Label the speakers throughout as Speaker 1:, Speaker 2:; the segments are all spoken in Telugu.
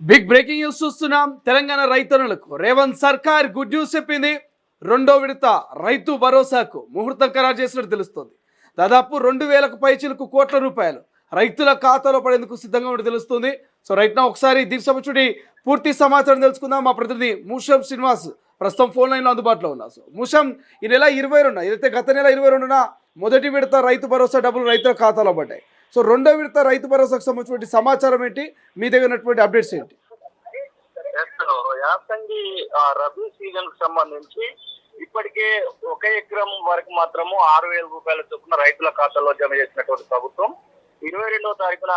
Speaker 1: బిగ్ బ్రేకింగ్ న్యూస్ చూస్తున్నాం. తెలంగాణ రైతన్నులకు రేవంత్ సర్కార్ గుడ్ న్యూస్ చెప్పింది. రెండో విడత రైతు భరోసాకు ముహూర్తం ఖరారు చేసినట్టు తెలుస్తుంది. దాదాపు 2000కు పైచిలకు కోట్ల రూపాయలు రైతుల ఖాతాలో పడేందుకు సిద్ధంగా ఉన్నట్టు తెలుస్తుంది. సో రైట్ నా ఒకసారి దీనికి సంబంధించి పూర్తి సమాచారం తెలుసుకుందాం. మా ప్రతినిధి మూషం శ్రీనివాస్ ప్రస్తుతం ఫోన్ లైన్లో అందుబాటులో ఉన్నారు. సో మూషం, ఈ నెల 22 ఏదైతే గత నెల 22న మొదటి విడత రైతు భరోసా డబ్బులు రైతుల ఖాతాలో పడ్డాయి. సో రెండో విడత రైతు భరోసాకు సంబంధించిన సమాచారం ఏంటి, మీ దగ్గర ఉన్నటువంటి అప్డేట్స్ ఏంటి?
Speaker 2: యాసంగి రబీ సీజన్ కు సంబంధించి ఇప్పటికే 1 ఎకరం వరకు మాత్రము 6000 రూపాయల చొప్పున రైతుల ఖాతాలో జమ చేసినటువంటి ప్రభుత్వం 22వ తారీఖున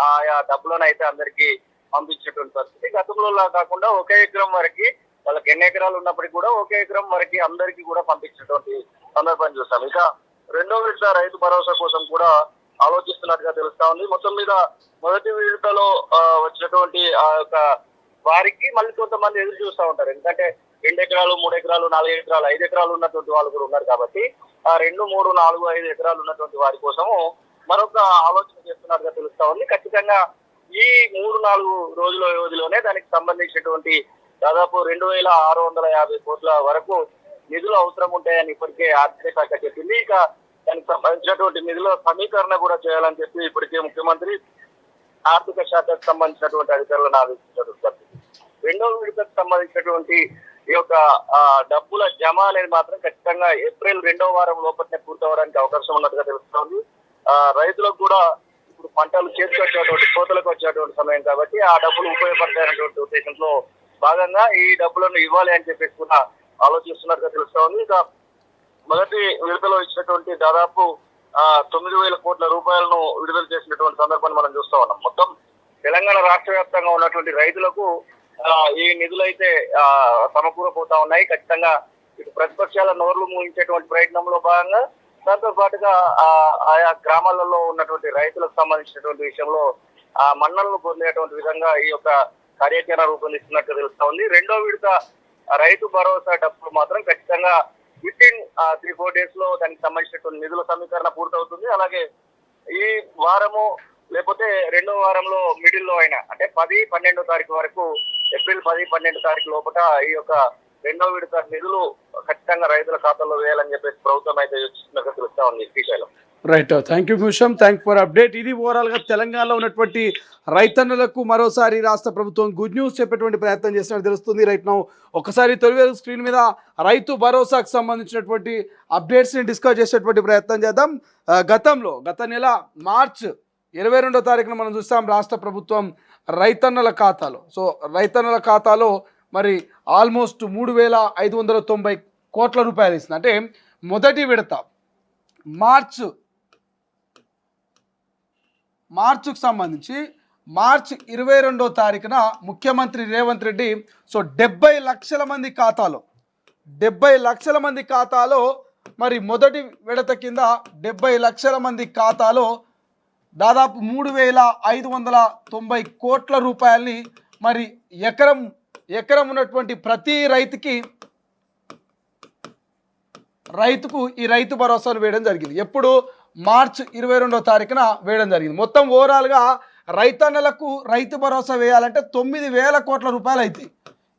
Speaker 2: ఆయా డబ్బులను అయితే అందరికీ పంపించినటువంటి పరిస్థితి. గతంలో కాకుండా 1 ఎకరం వరకు వాళ్ళకి ఎన్ని ఎకరాలు ఉన్నప్పటికీ కూడా 1 ఎకరం వరకు అందరికీ కూడా పంపించినటువంటి సందర్భం చూస్తాం. ఇక రెండో విడత రైతు భరోసా కోసం కూడా ఆలోచిస్తున్నట్టుగా తెలుస్తా ఉంది. మొత్తం మీద మొదటి విడతలో వచ్చినటువంటి ఆ యొక్క వారికి మళ్ళీ కొంతమంది ఎదురు చూస్తూ ఉంటారు. ఎందుకంటే 2 ఎకరాలు 3 ఎకరాలు 4 ఎకరాలు 5 ఎకరాలు ఉన్నటువంటి వాళ్ళు కూడా ఉన్నారు కాబట్టి ఆ 2, 3, 4, 5 ఎకరాలు ఉన్నటువంటి వారి కోసము మరొక ఆలోచన చేస్తున్నట్టుగా తెలుస్తా ఉంది. ఖచ్చితంగా ఈ 3-4 రోజుల వ్యవధిలోనే దానికి సంబంధించినటువంటి దాదాపు 2650 కోట్ల వరకు నిధులు అవసరం ఉంటాయని ఇప్పటికే ఆర్థిక శాఖ చెప్పింది. ఇక దానికి సంబంధించినటువంటి నిధుల సమీకరణ కూడా చేయాలని చెప్పి ఇప్పటికే ముఖ్యమంత్రి ఆర్థిక శాఖకు సంబంధించినటువంటి అధికారులను ఆదేశించినటువంటి రెండవ విడతకు సంబంధించినటువంటి ఈ యొక్క డబ్బుల జమ అనేది మాత్రం ఖచ్చితంగా ఏప్రిల్ 2వ వారం లోపలనే పూర్తవడానికి అవకాశం ఉన్నట్టుగా తెలుస్తోంది. రైతులకు కూడా ఇప్పుడు పంటలు చేతికి వచ్చేటువంటి కోతలకు వచ్చేటువంటి సమయం కాబట్టి ఆ డబ్బులు ఉపయోగపడతాయనేటువంటి ఉద్దేశంలో భాగంగా ఈ డబ్బులను ఇవ్వాలి అని చెప్పేసి కూడా ఆలోచిస్తున్నట్టుగా తెలుస్తోంది. ఇక మొదటి విడుదల ఇచ్చినటువంటి దాదాపు 9000 కోట్ల రూపాయలను విడుదల చేసినటువంటి సందర్భాన్ని మనం చూస్తా ఉన్నాం. మొత్తం తెలంగాణ రాష్ట్ర వ్యాప్తంగా ఉన్నటువంటి రైతులకు ఈ నిధులైతే సమకూరపోతా ఉన్నాయి. ఖచ్చితంగా ఇటు ప్రతిపక్షాల నోర్లు మూయించేటువంటి ప్రయత్నంలో భాగంగా దాంతో పాటుగా ఆయా గ్రామాలలో ఉన్నటువంటి రైతులకు సంబంధించినటువంటి విషయంలో మన్నలను పొందేటువంటి విధంగా ఈ యొక్క కార్యాచరణ రూపొందిస్తున్నట్టు తెలుస్తా ఉంది. రెండో విడత రైతు భరోసా డబ్బులు మాత్రం ఖచ్చితంగా వితిన్ 3-4 డేస్ లో దానికి సంబంధించినటువంటి నిధుల సమీకరణ పూర్తవుతుంది. అలాగే ఈ వారము లేకపోతే 2వ వారంలో మిడిల్ లో అయినా అంటే 10-12వ తారీఖు వరకు ఏప్రిల్ 10-12 తారీఖు లోపల ఈ యొక్క రెండో విడత నిధులు ఖచ్చితంగా రైతుల ఖాతాలో వేయాలని చెప్పేసి ప్రభుత్వం అయితే యోచిస్తున్నట్టు తెలుస్తా ఉంది. Srisailam.
Speaker 1: Right, thank you Musham, thank for update. ఇది ఓవరాల్ గా తెలంగాణలో ఉన్నటువంటి రైతన్నులకు మరోసారి రాష్ట్ర ప్రభుత్వం గుడ్ న్యూస్ చెప్పేటువంటి ప్రయత్నం చేసినట్టు తెలుస్తుంది. రైట్ నౌ ఒకసారి తొలి స్క్రీన్ మీద రైతు భరోసాకు సంబంధించినటువంటి అప్డేట్స్ ని డిస్కస్ చేసేటువంటి ప్రయత్నం చేద్దాం. గత నెల మార్చ్ 22వ తారీఖున మనం చూస్తాం రాష్ట్ర ప్రభుత్వం రైతన్నల ఖాతాలో మరి ఆల్మోస్ట్ 3590 కోట్ల రూపాయలు ఇస్తుంది. అంటే మొదటి విడత మార్చుకు సంబంధించి మార్చ్ 22వ తారీఖున ముఖ్యమంత్రి రేవంత్ రెడ్డి 70 లక్షల మంది ఖాతాలో మరి మొదటి విడత కింద 70 లక్షల మంది ఖాతాలో దాదాపు 3590 కోట్ల రూపాయలని మరి ఎకరం ఉన్నటువంటి ప్రతి రైతుకు ఈ రైతు భరోసాను వేయడం జరిగింది. ఎప్పుడు మార్చ్ 22వ తారీఖున వేయడం జరిగింది. మొత్తం ఓవరాల్గా రైతన్నలకు రైతు భరోసా వేయాలంటే 9000 కోట్ల రూపాయలు అవుతాయి.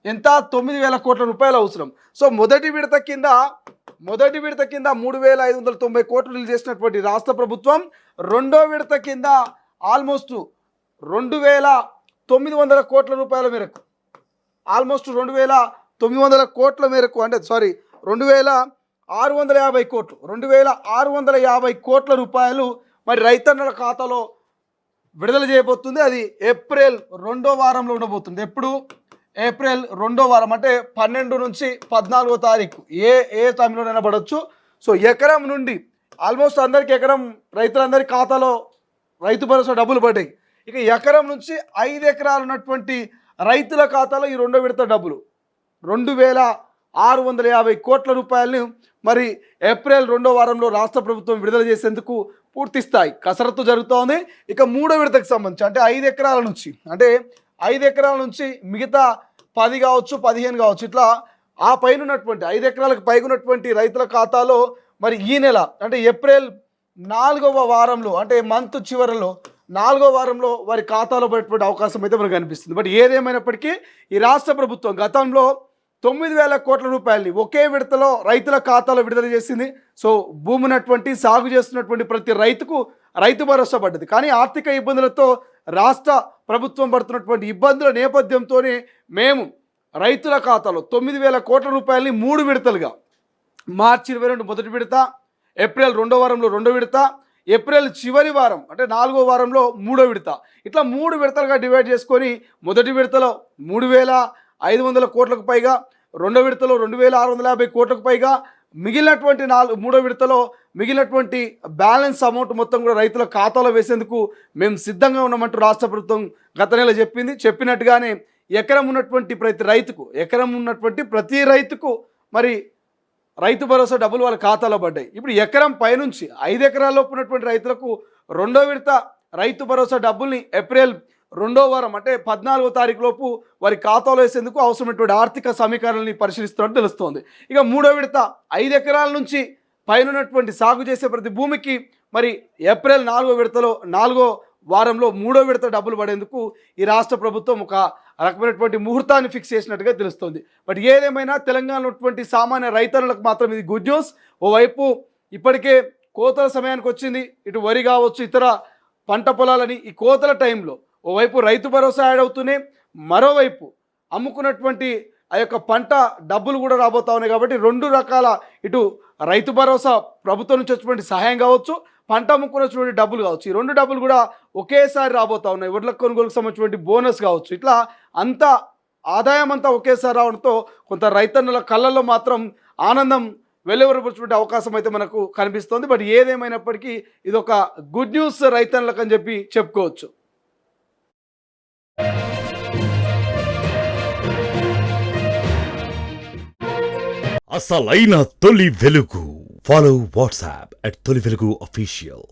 Speaker 1: ఎంత? 9000 కోట్ల రూపాయలు అవసరం. సో మొదటి విడత కింద 3590 కోట్లు రిలీజ్ చేసినటువంటి రాష్ట్ర ప్రభుత్వం రెండో విడత కింద ఆల్మోస్ట్ 2900 కోట్ల రూపాయల మేరకు ఆల్మోస్ట్ 2900 కోట్ల మేరకు అంటే 2650 కోట్ల రూపాయలు మరి రైతన్నల ఖాతాలో విడుదల చేయబోతుంది. అది ఏప్రిల్ 2వ వారంలో ఉండబోతుంది. ఎప్పుడు? ఏప్రిల్ 2వ వారం అంటే 12 నుంచి 14వ తారీఖు ఏ టైంలోనైనా పడవచ్చు. సో ఎకరం నుండి ఆల్మోస్ట్ రైతులందరి ఖాతాలో రైతు భరోసా డబ్బులు పడ్డాయి. ఇక ఎకరం నుంచి 5 ఎకరాలు ఉన్నటువంటి రైతుల ఖాతాలో ఈ రెండో విడత డబ్బులు 2650 కోట్ల రూపాయలను మరి ఏప్రిల్ 2వ వారంలో రాష్ట్ర ప్రభుత్వం విడుదల చేసేందుకు పూర్తి స్థాయి కసరత్తు జరుగుతోంది. ఇక మూడో విడతకు సంబంధించి అంటే 5 ఎకరాల నుంచి మిగతా 10 కావచ్చు 15 కావచ్చు ఇట్లా ఆ పైన ఉన్నటువంటి 5 ఎకరాలకు పైగా ఉన్నటువంటి రైతుల ఖాతాలో మరి ఈ నెల అంటే ఏప్రిల్ 4వ వారంలో అంటే మంత్ చివరిలో 4వ వారంలో వారి ఖాతాలో పడేటువంటి అవకాశం అయితే మనకు కనిపిస్తుంది. బట్ ఏదేమైనప్పటికీ ఈ రాష్ట్ర ప్రభుత్వం గతంలో 9,000 కోట్ల రూపాయలని ఒకే విడతలో రైతుల ఖాతాలో విడుదల చేసింది. సో భూమి ఉన్నటువంటి సాగు చేస్తున్నటువంటి ప్రతి రైతుకు రైతు భరోసా పడ్డది. కానీ ఆర్థిక ఇబ్బందులతో రాష్ట్ర ప్రభుత్వం పడుతున్నటువంటి ఇబ్బందుల నేపథ్యంతోనే మేము రైతుల ఖాతాలో 9,000 కోట్ల రూపాయలని 3 విడతలుగా మార్చి 22 మొదటి విడత, ఏప్రిల్ 2వ వారంలో 2వ విడత, ఏప్రిల్ చివరి వారం అంటే 4వ వారంలో 3వ విడత, ఇట్లా 3 విడతలుగా డివైడ్ చేసుకొని మొదటి విడతలో 3,500 కోట్లకు పైగా, 2వ విడతలో 2,650 కోట్లకు పైగా, మిగిలినటువంటి 3వ విడతలో మిగిలినటువంటి బ్యాలెన్స్ అమౌంట్ మొత్తం కూడా రైతుల ఖాతాలో వేసేందుకు మేము సిద్ధంగా ఉన్నామంటూ రాష్ట్ర ప్రభుత్వం గత నెల చెప్పింది. చెప్పినట్టుగానే ఎకరం ఉన్నటువంటి ప్రతి రైతుకు మరి రైతు భరోసా డబ్బులు వాళ్ళ ఖాతాలో పడ్డాయి. ఇప్పుడు ఎకరం పైనుంచి 5 ఎకరాల్లోపు ఉన్నటువంటి రైతులకు 2వ విడత రైతు భరోసా డబ్బుల్ని ఏప్రిల్ 2వ వారం అంటే 14వ తారీఖు లోపు వారి ఖాతాలో వేసేందుకు అవసరమైనటువంటి ఆర్థిక సమీకరణని పరిశీలిస్తున్నట్టు తెలుస్తోంది. ఇక 3వ విడత 5 ఎకరాల నుంచి పైన ఉన్నటువంటి సాగు చేసే ప్రతి భూమికి మరి ఏప్రిల్ 4వ విడతలో 4వ వారంలో 3వ విడత డబ్బులు పడేందుకు ఈ రాష్ట్ర ప్రభుత్వం ఒక రకమైనటువంటి ముహూర్తాన్ని ఫిక్స్ చేసినట్టుగా తెలుస్తుంది. బట్ ఏదేమైనా తెలంగాణలో ఉన్నటువంటి సామాన్య రైతన్నులకు మాత్రం ఇది గుడ్ న్యూస్. ఓవైపు ఇప్పటికే కోతల సమయానికి వచ్చింది, ఇటు వరి కావచ్చు ఇతర పంట పొలాలని ఈ కోతల టైంలో ఓవైపు రైతు భరోసా యాడ్ అవుతూనే మరోవైపు అమ్ముకున్నటువంటి ఆ యొక్క పంట డబ్బులు కూడా రాబోతా ఉన్నాయి. కాబట్టి 2 రకాల ఇటు రైతు భరోసా ప్రభుత్వం నుంచి వచ్చినటువంటి సహాయం కావచ్చు, పంట అమ్ముకున్నటువంటి డబ్బులు కావచ్చు, ఈ 2 డబ్బులు కూడా ఒకేసారి రాబోతా ఉన్నాయి. వడ్ల కొనుగోలుకు సంబంధించినటువంటి బోనస్ కావచ్చు, ఇట్లా అంతా ఆదాయం అంతా ఒకేసారి రావడంతో కొంత రైతన్నుల కళ్ళల్లో మాత్రం ఆనందం వెలువరపరిచినటువంటి అవకాశం అయితే మనకు కనిపిస్తోంది. బట్ ఏదేమైనప్పటికీ ఇది ఒక గుడ్ న్యూస్ రైతన్నులకు అని చెప్పి చెప్పుకోవచ్చు.
Speaker 3: అసలైన తొలి వెలుగు. ఫాలో వాట్సాప్ @తొలి వెలుగు official.